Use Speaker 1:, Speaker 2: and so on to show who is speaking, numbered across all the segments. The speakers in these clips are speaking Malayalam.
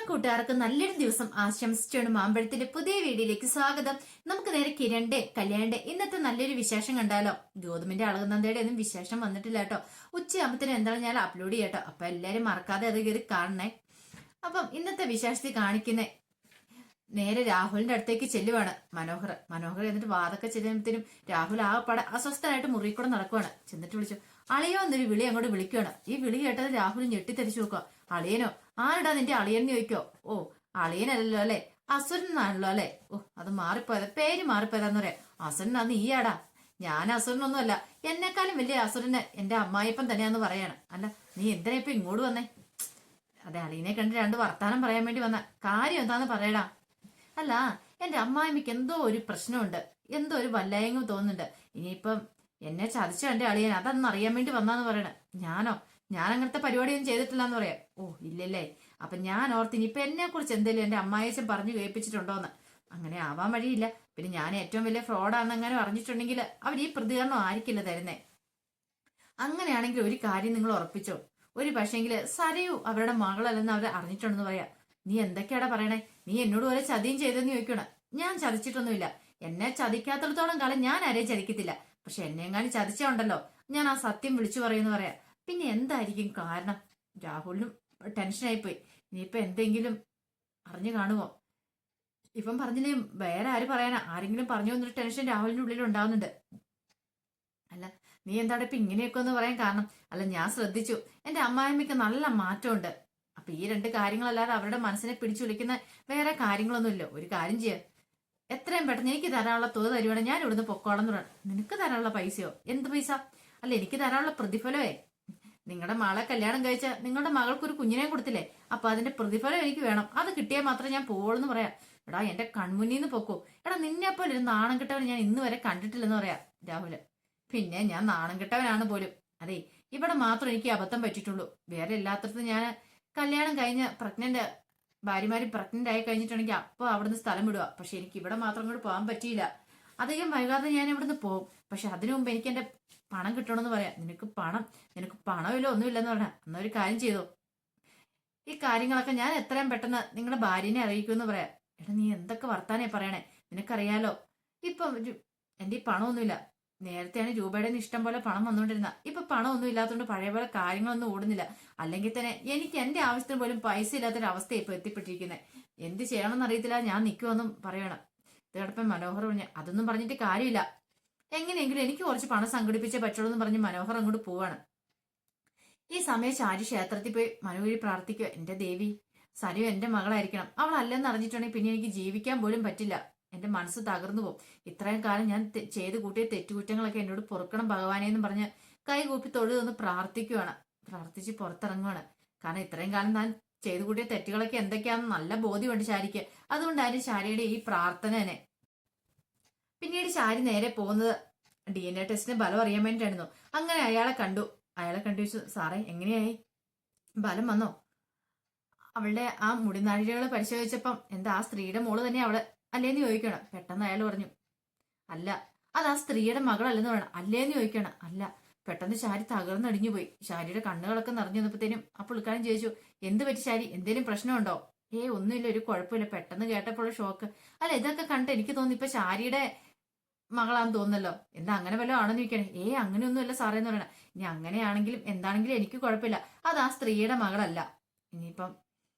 Speaker 1: കൂട്ടുകാർക്ക് നല്ലൊരു ദിവസം ആശംസിച്ചാണ് മാമ്പഴത്തിന്റെ പുതിയ വീഡിയോയിലേക്ക് സ്വാഗതം. നമുക്ക് നേരെ കിരണിന്റെ കല്യാണിന്റെ ഇന്നത്തെ നല്ലൊരു വിശേഷം കണ്ടാലോ. ഗൗതമിന്റെ അളകുന്നന്തയുടെ ഒന്നും വിശേഷം വന്നിട്ടില്ല കേട്ടോ. ഉച്ചയാകുമ്പത്തിന് എന്താണ് ഞാൻ അപ്ലോഡ് ചെയ്യട്ടോ. അപ്പൊ എല്ലാരും മറക്കാതെ അത് കയറി കാണണേ. അപ്പം ഇന്നത്തെ വിശേഷത്തിൽ കാണിക്കുന്നേ നേരെ രാഹുലിന്റെ അടുത്തേക്ക് ചെല്ലുവാണ് മനോഹർ എന്നിട്ട് വാതൊക്കെ ചെല്ലുമ്പോഴത്തേനും രാഹുൽ ആകെപ്പാടെ അസ്വസ്ഥനായിട്ട് മുറിയിൽ കൂടെ നടക്കുവാണ്. ചെന്നിട്ട് വിളിച്ചു അളിയോ എന്നൊരു വിളി അങ്ങോട്ട് വിളിക്കുവാണ്. ഈ വിളി കേട്ടത് രാഹുൽ ഞെട്ടിത്തെരിച്ചു നോക്കുക. അളിയനോ? ആരടാ നിന്റെ അളിയൻ ചോദിക്കോ? ഓ, അളിയനല്ലോ അല്ലെ, അസുരനാണല്ലോ അല്ലെ. ഓ, അത് മാറിപ്പോയത്, പേര് മാറിപ്പോയതാന്ന് പറയാം. അസുരനാ നീയാടാ. ഞാൻ അസുരനൊന്നുമല്ല, എന്നെക്കാളും വലിയ അസുരന് എന്റെ അമ്മായിപ്പം തന്നെയാന്ന് പറയാണ്. അല്ല, നീ എന്തിനാ ഇപ്പൊ ഇങ്ങോട്ട് വന്നേ? അതെ, അളിയനെ കണ്ട് രണ്ട് വർത്താനം പറയാൻ വേണ്ടി വന്ന. കാര്യം എന്താന്ന് പറയടാ. അല്ല, എന്റെ അമ്മായിമ്മക്ക് എന്തോ ഒരു പ്രശ്നമുണ്ട്, എന്തോ ഒരു വല്ലായങ്ങും തോന്നുന്നുണ്ട്. ഇനിയിപ്പം എന്നെ ചതിച്ച എന്റെ അളിയൻ അതൊന്നും അറിയാൻ വേണ്ടി വന്നാന്ന് പറയണേ. ഞാൻ അങ്ങനത്തെ പരിപാടിയൊന്നും ചെയ്തിട്ടില്ലാന്ന് പറയാം. ഓ, ഇല്ലല്ലേ. അപ്പൊ ഞാൻ ഓർത്ത് ഇനിയിപ്പൊ എന്നെ കുറിച്ച് എന്തെങ്കിലും എന്റെ അമ്മായിച്ചൻ പറഞ്ഞു കേൾപ്പിച്ചിട്ടുണ്ടോന്ന്. അങ്ങനെ ആവാൻ വഴിയില്ല. പിന്നെ ഞാൻ ഏറ്റവും വലിയ ഫ്രോഡാണെന്ന് അങ്ങനെ അറിഞ്ഞിട്ടുണ്ടെങ്കിൽ അവർ ഈ പ്രതികരണം ആയിരിക്കില്ല തരുന്നേ. അങ്ങനെയാണെങ്കിൽ ഒരു കാര്യം നിങ്ങൾ ഉറപ്പിച്ചോ, ഒരു പക്ഷേങ്കില് സരയു അവരുടെ മകളല്ലെന്ന് അവർ അറിഞ്ഞിട്ടുണ്ടെന്ന് പറയാ. നീ എന്തൊക്കെയാടാ പറയണേ? നീ എന്നോട് പോലെ ചതിയും ചെയ്തെന്ന് ചോദിക്കണം. ഞാൻ ചതിച്ചിട്ടൊന്നുമില്ല. എന്നെ ചതിക്കാത്തിടത്തോളം കാലം ഞാൻ ആരെയും ചതിക്കത്തില്ല. പക്ഷെ എന്നെങ്ങാനും ചതിച്ചുണ്ടല്ലോ, ഞാൻ ആ സത്യം വിളിച്ചു പറയുമെന്ന് പറയാ. പിന്നെ എന്തായിരിക്കും കാരണം? രാഹുലിനും ടെൻഷനായിപ്പോയി. ഇനിയിപ്പൊ എന്തെങ്കിലും അറിഞ്ഞു കാണുമോ? ഇപ്പം പറഞ്ഞില്ലേ, വേറെ ആര് പറയാനാ? ആരെങ്കിലും പറഞ്ഞു വന്നൊരു ടെൻഷൻ രാഹുലിന്റെ ഉള്ളിൽ ഉണ്ടാവുന്നുണ്ട്. അല്ല, നീ എന്താണ് ഇപ്പൊ ഇങ്ങനെയൊക്കെ ഒന്ന് പറയാൻ കാരണം? അല്ല, ഞാൻ ശ്രദ്ധിച്ചു, എന്റെ അമ്മായിമ്മയ്ക്ക് നല്ല മാറ്റമുണ്ട്. അപ്പൊ ഈ രണ്ട് കാര്യങ്ങളല്ലാതെ അവരുടെ മനസ്സിനെ പിടിച്ചു വിളിക്കുന്ന വേറെ കാര്യങ്ങളൊന്നുമില്ല. ഒരു കാര്യം ചെയ്യ, എത്രയും പെട്ടെന്ന് എനിക്ക് തരാനുള്ള തുക തരുവാണ്, ഞാൻ ഇവിടുന്ന് പൊക്കോളം എന്ന് പറയണം. നിനക്ക് തരാനുള്ള പൈസയോ? എന്ത് പൈസ? അല്ല, എനിക്ക് തരാനുള്ള പ്രതിഫലമേ. നിങ്ങളുടെ മകളെ കല്യാണം കഴിച്ച നിങ്ങളുടെ മകൾക്ക് ഒരു കുഞ്ഞിനെ കൊടുത്തില്ലേ, അപ്പൊ അതിന്റെ പ്രതിഫലം എനിക്ക് വേണം. അത് കിട്ടിയാൽ മാത്രമേ ഞാൻ പോവുള്ളൂ പറയാം. എടാ, എന്റെ കൺമുന്നിൽ നിന്ന് പൊക്കോ. എടാ, നിന്നെ പോലെ ഒരു നാണം കെട്ടവൻ ഞാൻ ഇന്ന് വരെ കണ്ടിട്ടില്ലെന്ന് പറയാം രാഹുല്. പിന്നെ ഞാൻ നാണം കെട്ടവനാണ് പോലും. അതെ, ഇവിടെ മാത്രം എനിക്ക് അബദ്ധം പറ്റിയിട്ടുള്ളൂ. വേറെ എല്ലാത്തിടത്തും ഞാൻ കല്യാണം കഴിഞ്ഞ ഭാര്യമാര് പ്രഗ്നന്റ് ആയി കഴിഞ്ഞിട്ടുണ്ടെങ്കിൽ അപ്പൊ അവിടുന്ന് സ്ഥലം വിടുക. പക്ഷെ എനിക്ക് ഇവിടെ മാത്രം കൂടെ പോകാൻ പറ്റിയില്ല. അധികം വൈകാതെ ഞാൻ ഇവിടുന്ന് പോകും. പക്ഷെ അതിനു മുമ്പ് എനിക്ക് എന്റെ പണം കിട്ടണമെന്ന് പറയാം. നിനക്ക് പണമില്ല, ഒന്നുമില്ലെന്ന് പറഞ്ഞാൽ എന്നാ ഒരു കാര്യം ചെയ്തോ, ഈ കാര്യങ്ങളൊക്കെ ഞാൻ എത്രയും പെട്ടെന്ന് നിങ്ങളുടെ ഭാര്യനെ അറിയിക്കുമെന്ന് പറയാം. എടാ, നീ എന്തൊക്കെ വർത്താനേ പറയണേ? നിനക്കറിയാലോ ഇപ്പം എന്റെ ഈ പണമൊന്നുമില്ല. നേരത്തെയാണ് രൂപയുടെ ഇഷ്ടം പോലെ പണം വന്നുകൊണ്ടിരുന്ന. ഇപ്പൊ പണമൊന്നും ഇല്ലാത്തതുകൊണ്ട് പഴയ പോലെ കാര്യങ്ങളൊന്നും ഓടുന്നില്ല. അല്ലെങ്കിൽ തന്നെ എനിക്ക് എന്റെ ആവശ്യത്തിന് പോലും പൈസ ഇല്ലാത്തൊരു അവസ്ഥ ഇപ്പൊ എത്തിപ്പെട്ടിരിക്കുന്നത്. എന്ത് ചെയ്യണമെന്ന് അറിയത്തില്ല, ഞാൻ നിൽക്കുമെന്നും പറയണം. ഇതോടൊപ്പം മനോഹർ പറഞ്ഞു, അതൊന്നും പറഞ്ഞിട്ട് കാര്യമില്ല, എങ്ങനെയെങ്കിലും എനിക്ക് കുറച്ച് പണം സംഘടിപ്പിച്ചേ പറ്റുള്ളൂ എന്ന് പറഞ്ഞ് മനോഹർ അങ്ങോട്ട് പോവാണ്. ഈ സമയം ശാരി ക്ഷേത്രത്തിൽ പോയി മനോഹരി പ്രാർത്ഥിക്കുക. എന്റെ ദേവി, സരു എന്റെ മകളായിരിക്കണം. അവൾ അല്ലെന്ന് അറിഞ്ഞിട്ടുണ്ടെങ്കിൽ പിന്നെ എനിക്ക് ജീവിക്കാൻ പോലും പറ്റില്ല. എന്റെ മനസ്സ് തകർന്നു പോകും. ഇത്രയും കാലം ഞാൻ ചെയ്തു കൂട്ടിയ തെറ്റുകുറ്റങ്ങളൊക്കെ എന്നോട് പൊറുക്കണം ഭഗവാനെ എന്ന് പറഞ്ഞ് കൈകൂപ്പി തൊഴുതൊന്ന് പ്രാർത്ഥിക്കുവാണ്. പ്രാർത്ഥിച്ച് പുറത്തിറങ്ങുവാണ്. കാരണം ഇത്രയും കാലം താൻ ചെയ്തു കൂട്ടിയ തെറ്റുകളൊക്കെ എന്തൊക്കെയാണെന്ന് നല്ല ബോധ്യമുണ്ട് ശാരിക്ക്. അതുകൊണ്ടായിരുന്നു ശാരിയുടെ ഈ പ്രാർത്ഥന തന്നെ. പിന്നീട് ശാരി നേരെ പോകുന്നത് DNA ടെസ്റ്റിന് ബലം അറിയാൻ വേണ്ടിയിട്ടായിരുന്നു. അങ്ങനെ അയാളെ കണ്ടു ചോദിച്ചു, സാറേ എങ്ങനെയായി, ബലം വന്നോ? അവളുടെ ആ മുടിനാഴികൾ പരിശോധിച്ചപ്പം എന്താ ആ സ്ത്രീയുടെ മോള് തന്നെ അവള് അല്ലേന്ന് ചോദിക്കണം. പെട്ടെന്ന് അയാൾ പറഞ്ഞു, അല്ല, അത് ആ സ്ത്രീയുടെ മകളല്ലെന്ന് പറയണം. അല്ലേന്ന് ചോദിക്കണം. അല്ല. പെട്ടെന്ന് ശാരി തകർന്നടിഞ്ഞു പോയി. ശാരിയുടെ കണ്ണുകളൊക്കെ നിറഞ്ഞു വന്നപ്പോഴത്തേനും ആ പുള്ളിക്കാരൻ ചോദിച്ചു, എന്ത് പറ്റി ശാരി, എന്തേലും പ്രശ്നമുണ്ടോ? ഒന്നുമില്ല, ഒരു കുഴപ്പമില്ല. പെട്ടെന്ന് കേട്ടപ്പോൾ ഷോക്ക്. അല്ല, ഇതൊക്കെ കണ്ട് എനിക്ക് തോന്നി ഇപ്പൊ ശാരിയുടെ മകളാന്ന് തോന്നുന്നല്ലോ. എന്താ അങ്ങനെ വല്ലതും ആണെന്ന് ചോദിക്കണേ. അങ്ങനെയൊന്നുമല്ല സാറേ എന്ന് പറയണ. ഇനി അങ്ങനെയാണെങ്കിലും എന്താണെങ്കിലും എനിക്ക് കുഴപ്പമില്ല, അത് ആ സ്ത്രീയുടെ മകളല്ല. ഇനിയിപ്പം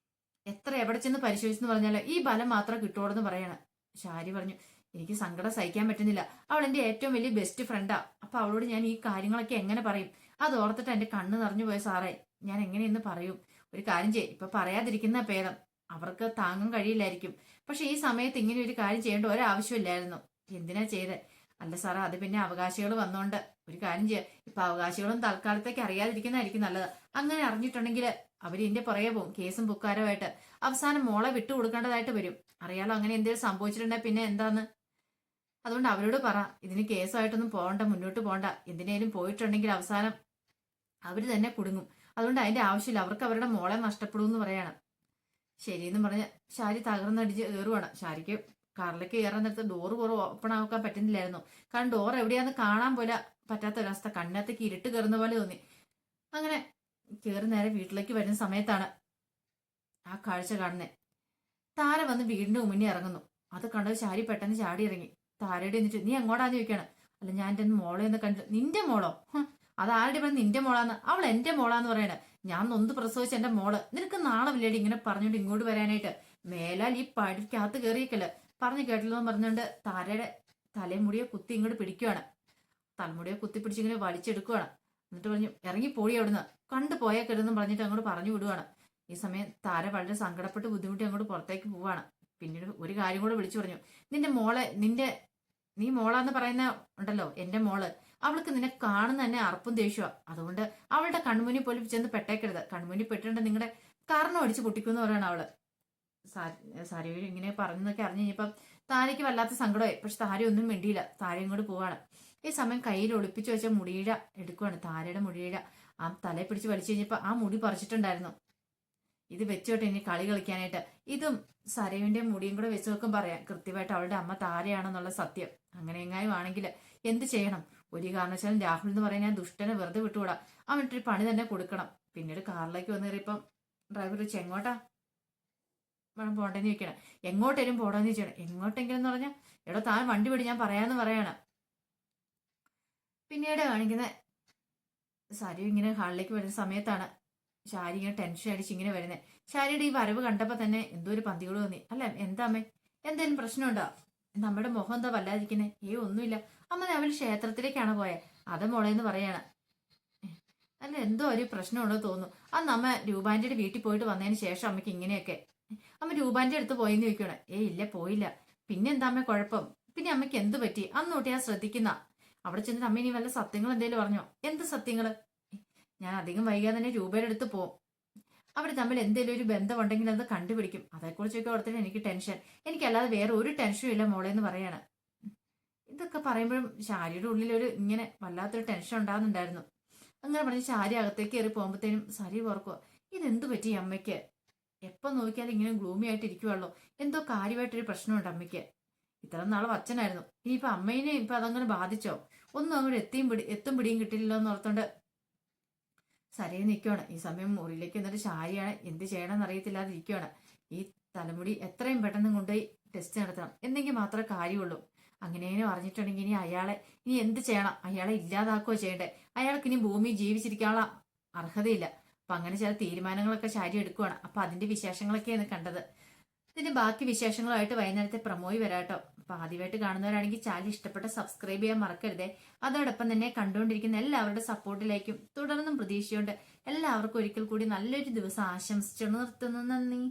Speaker 1: എത്ര എവിടെ ചെന്ന് പരിശോധിച്ചെന്ന് പറഞ്ഞാലോ ഈ ബലം മാത്രം കിട്ടുവോളെന്ന് പറയണം. ശാരി പറഞ്ഞു, എനിക്ക് സങ്കടം സഹിക്കാൻ പറ്റുന്നില്ല. അവൾ എന്റെ ഏറ്റവും വലിയ ബെസ്റ്റ് ഫ്രണ്ടാ. അപ്പൊ അവളോട് ഞാൻ ഈ കാര്യങ്ങളൊക്കെ എങ്ങനെ പറയും? അത് ഓർത്തിട്ട് എന്റെ കണ്ണ് നിറഞ്ഞു പോയ സാറേ. ഞാൻ എങ്ങനെയെന്ന് പറയും? ഒരു കാര്യം ചെയ്യും, ഇപ്പൊ പറയാതിരിക്കുന്ന ഭേദം. അവർക്ക് താങ്ങാൻ കഴിയില്ലായിരിക്കും. പക്ഷെ ഈ സമയത്ത് ഇങ്ങനെ ഒരു കാര്യം ചെയ്യേണ്ട ഒരാവശ്യമില്ലായിരുന്നു. എന്തിനാ ചെയ്തേ? അല്ല സാറേ, അത് പിന്നെ അവകാശികൾ വന്നോണ്ട്. ഒരു കാര്യം ചെയ്യാം, ഇപ്പൊ അവകാശികളും തൽക്കാലത്തേക്ക് അറിയാതിരിക്കുന്നതായിരിക്കും നല്ലത്. അങ്ങനെ അറിഞ്ഞിട്ടുണ്ടെങ്കിൽ അവര് ഇതിന്റെ പുറകെ പോകും, കേസും പുക്കാരമായിട്ട്. അവസാനം മോളെ വിട്ടുകൊടുക്കേണ്ടതായിട്ട് വരും. അറിയാലോ, അങ്ങനെ എന്തെങ്കിലും സംഭവിച്ചിട്ടുണ്ടെങ്കിൽ പിന്നെ എന്താന്ന്. അതുകൊണ്ട് അവരോട് പറ, ഇതിന് കേസുമായിട്ടൊന്നും പോകണ്ട, മുന്നോട്ട് പോകണ്ട. എന്തിനേലും പോയിട്ടുണ്ടെങ്കിൽ അവസാനം അവര് തന്നെ കുടുങ്ങും. അതുകൊണ്ട് അതിന്റെ ആവശ്യമില്ല, അവർക്ക് അവരുടെ മോളെ നഷ്ടപ്പെടും എന്ന് പറയാണ്. ശരിയെന്ന് പറഞ്ഞ് ശാരി തകർന്നടിച്ച് കയറുവാണ്. ശാരിക്ക് കാറിലേക്ക് കയറാൻ നേരത്ത് ഡോറ് ഓപ്പൺ ആക്കാൻ പറ്റുന്നില്ലായിരുന്നു. കാരണം ഡോർ എവിടെയാന്ന് കാണാൻ പോലെ പറ്റാത്തൊരവസ്ഥ. കണ്ണത്തേക്ക് ഇരുട്ട് കയറുന്ന പോലെ തോന്നി. അങ്ങനെ കയറി നേരെ വീട്ടിലേക്ക് വരുന്ന സമയത്താണ് ആ കാഴ്ച കാണുന്നേ. താര വന്ന് വീടിന്റെ മുന്നിൽ ഇറങ്ങുന്നു. അത് കണ്ടത് ശാരി പെട്ടെന്ന് ചാടി ഇറങ്ങി. താരയുടെ എന്നിട്ട് നീ എങ്ങോട്ടാന്ന് ചോദിക്കാണ്. അല്ല ഞാൻ എന്റെ മോളെ ഒന്ന് കണ്ടു. നിന്റെ മോളോ? അത് ആരുടെ പറഞ്ഞ് നിന്റെ മോളാന്ന്? അവൾ എന്റെ മോളാന്ന് പറയണ. ഞാൻ നൊന്ത് പ്രസവിച്ച എന്റെ മോള്. നിനക്ക് നാളെ ഇങ്ങനെ പറഞ്ഞോണ്ട് ഇങ്ങോട്ട് വരാനായിട്ട്. മേലാൽ ഈ പടിക്കകത്ത് കയറിയേക്കല് പറഞ്ഞു കേട്ടല്ലോ എന്ന് പറഞ്ഞുകൊണ്ട് താരയുടെ തലമുടിയെ കുത്തി ഇങ്ങോട്ട് പിടിക്കുവാണ്. തലമുടിയെ കുത്തി പിടിച്ചിങ്ങനെ വലിച്ചെടുക്കുവാണ്. എന്നിട്ട് പറഞ്ഞു ഇറങ്ങി പോയി അവിടുന്ന്, കണ്ടു പോയേക്കരുതെന്ന് പറഞ്ഞിട്ട് അങ്ങോട്ട് പറഞ്ഞു വിടുവാണ്. ഈ സമയം താര വളരെ സങ്കടപ്പെട്ട് ബുദ്ധിമുട്ടി അങ്ങോട്ട് പുറത്തേക്ക് പോവാണ്. പിന്നീട് ഒരു കാര്യം കൂടെ വിളിച്ചു പറഞ്ഞു. നിന്റെ മോളെ നീ മോളാന്ന് പറയുന്ന ഉണ്ടല്ലോ എന്റെ മോള്, അവൾക്ക് നിന്നെ കാണുന്ന തന്നെ അറപ്പും ദേഷ്യമാ. അതുകൊണ്ട് അവളുടെ കൺമുന്നിൽ പോലും ചെന്ന് പെട്ടേക്കരുത്. കൺമുന്നിൽ പെട്ടിട്ടുണ്ട് നിങ്ങളുടെ കാരണം അടിച്ച് പൊട്ടിക്കുമെന്ന് പറയണം അവള്. സാരി ഇങ്ങനെ പറഞ്ഞെന്നൊക്കെ അറിഞ്ഞു കഴിഞ്ഞപ്പം താരയ്ക്ക് വല്ലാത്ത സങ്കടമായി. പക്ഷെ താര ഒന്നും വേണ്ടിയില്ല. താര ഇങ്ങോട്ട് പോവാണ്. ഈ സമയം കയ്യിൽ ഒളിപ്പിച്ചു വെച്ച മുടിയിഴ എടുക്കുവാണ്. താരയുടെ മുടിയിഴ ആ തലയെ പിടിച്ച് വലിച്ചു കഴിഞ്ഞപ്പോ ആ മുടി പറിച്ചിട്ടുണ്ടായിരുന്നു. ഇത് വെച്ചോട്ടെ ഇനി കളി കളിക്കാനായിട്ട്. ഇതും സരയുവിന്റെ മുടിയും കൂടെ വെച്ച് നോക്കും പറയാം കൃത്യമായിട്ട് അവളുടെ അമ്മ താരയാണെന്നുള്ള സത്യം. അങ്ങനെ എങ്ങാനും ആണെങ്കിൽ എന്ത് ചെയ്യണം? ഒരു കാരണവശാലും രാഹുൽ എന്ന് പറയാൻ ഞാൻ ദുഷ്ടനെ വെറുതെ വിട്ടുകൂടാ. അവനിട്ടൊരു പണി തന്നെ കൊടുക്കണം. പിന്നീട് കാറിലേക്ക് വന്നു കയറിയപ്പം ഡ്രൈവർ ചോദിച്ചു എങ്ങോട്ടാ വേണം പോണ്ടെന്ന് ചോദിക്കണം. എങ്ങോട്ടേലും പോടാന്ന് ചോദിക്കണം. എങ്ങോട്ടെങ്കിലും എന്ന് പറഞ്ഞാൽ എടോ താൻ വണ്ടി വിടി ഞാൻ പറയാന്ന് പറയാണ്. പിന്നീട് കാണിക്കുന്ന സരു ഇങ്ങനെ ഹാളിലേക്ക് വരുന്ന സമയത്താണ് ശാരി ഇങ്ങനെ ടെൻഷൻ അടിച്ച് ഇങ്ങനെ വരുന്നത്. ശാരിയുടെ ഈ വരവ് കണ്ടപ്പോ തന്നെ എന്തോ ഒരു പന്തിയോട് തോന്നി. അല്ല എന്താ അമ്മേ, എന്തേലും പ്രശ്നമുണ്ടോ? നമ്മുടെ മുഖം എന്താ വല്ലാതിരിക്കുന്നേ? ഒന്നുമില്ല അമ്മ, അവൾ ക്ഷേത്രത്തിലേക്കാണ് പോയെ. അത് മോളേന്ന് പറയാണ്. അല്ല എന്തോ ഒരു പ്രശ്നമുണ്ടോ തോന്നുന്നു. അന്ന് അമ്മ രൂപാന്റെ വീട്ടിൽ പോയിട്ട് വന്നതിന് ശേഷം അമ്മയ്ക്ക് ഇങ്ങനെയൊക്കെ. അമ്മ രൂപാന്റെ അടുത്ത് പോയെന്ന് ചോദിക്കണം. ഇല്ല പോയില്ല. പിന്നെ എന്താ അമ്മ കുഴപ്പം? പിന്നെ അമ്മയ്ക്ക് എന്ത് പറ്റി? അന്ന് തൊട്ട് ഞാൻ ശ്രദ്ധിക്കുന്ന. അവിടെ ചെന്നിട്ട് അമ്മ ഇനി വല്ല സത്യങ്ങൾ എന്തേലും പറഞ്ഞോ? എന്ത് സത്യങ്ങള്? ഞാൻ അധികം വൈകാതെ തന്നെ രൂപയുടെ അടുത്ത് പോകും. അവർ തമ്മിൽ എന്തെങ്കിലും ഒരു ബന്ധമുണ്ടെങ്കിൽ അത് കണ്ടുപിടിക്കും. അതേക്കുറിച്ചൊക്കെ ഓർത്തിട്ട് എനിക്ക് ടെൻഷൻ. എനിക്കല്ലാതെ വേറെ ഒരു ടെൻഷനും ഇല്ല മോളെ എന്ന് പറയാണ്. ഇതൊക്കെ പറയുമ്പോഴും ശാരിയുടെ ഉള്ളിൽ ഒരു ഇങ്ങനെ വല്ലാത്തൊരു ടെൻഷൻ ഉണ്ടാകുന്നുണ്ടായിരുന്നു. അങ്ങനെ പറഞ്ഞ് ശാരി അകത്തേക്ക് കയറി പോകുമ്പോഴത്തേനും സരി ഓർക്കുക, ഇതെന്തു പറ്റി അമ്മയ്ക്ക്? എപ്പം നോക്കിയാലും ഇങ്ങനെ ഗ്ലൂമി ആയിട്ട് ഇരിക്കുവല്ലോ. എന്തോ കാര്യമായിട്ടൊരു പ്രശ്നമുണ്ട് അമ്മയ്ക്ക്. ഇത്ര നാളും അച്ഛനായിരുന്നു, ഇനിയിപ്പൊ അമ്മേനെ ഇപ്പൊ അതങ്ങനെ ബാധിച്ചോ? ഒന്നും അങ്ങോട്ട് എത്തും പിടിയും കിട്ടില്ലല്ലോ എന്ന് ഓർത്തോണ്ട് സരയിൽ നിൽക്കുവാണ്. ഈ സമയം മുറിയിലേക്ക് എന്നിട്ട് ശാരിയാണ് എന്ത് ചെയ്യണമെന്ന് അറിയത്തില്ലാതെ ഇരിക്കുവാണ്. ഈ തലമുടി എത്രയും പെട്ടെന്ന് കൊണ്ടുപോയി ടെസ്റ്റ് നടത്തണം, എന്നെങ്കിൽ മാത്രമേ കാര്യമുള്ളൂ. അങ്ങനെയും അറിഞ്ഞിട്ടുണ്ടെങ്കിൽ ഇനി എന്ത് ചെയ്യണം? അയാളെ ഇല്ലാതാക്കുകയോ ചെയ്യണ്ടേ? അയാൾക്ക് ഇനി ഭൂമി ജീവിച്ചിരിക്കാനുള്ള അർഹതയില്ല. അപ്പൊ അങ്ങനെ ചില തീരുമാനങ്ങളൊക്കെ ശാരി എടുക്കുവാണ്. അപ്പൊ അതിന്റെ വിശേഷങ്ങളൊക്കെയാണ് കണ്ടത്. ഇതിന്റെ ബാക്കി വിശേഷങ്ങളുമായിട്ട് വൈകുന്നേരത്തെ പ്രമോയി വരാട്ടോ. അപ്പൊ ആദ്യമായിട്ട് കാണുന്നവരാണെങ്കിൽ ചാനൽ ഇഷ്ടപ്പെട്ട സബ്സ്ക്രൈബ് ചെയ്യാൻ മറക്കരുതേ. അതോടൊപ്പം തന്നെ കണ്ടുകൊണ്ടിരിക്കുന്ന എല്ലാവരുടെ സപ്പോർട്ടിലേക്കും തുടർന്നും പ്രതീക്ഷയുണ്ട്. എല്ലാവർക്കും ഒരിക്കൽ കൂടി നല്ലൊരു ദിവസം ആശംസിച്ചു നിർത്തുന്നു. നന്ദി.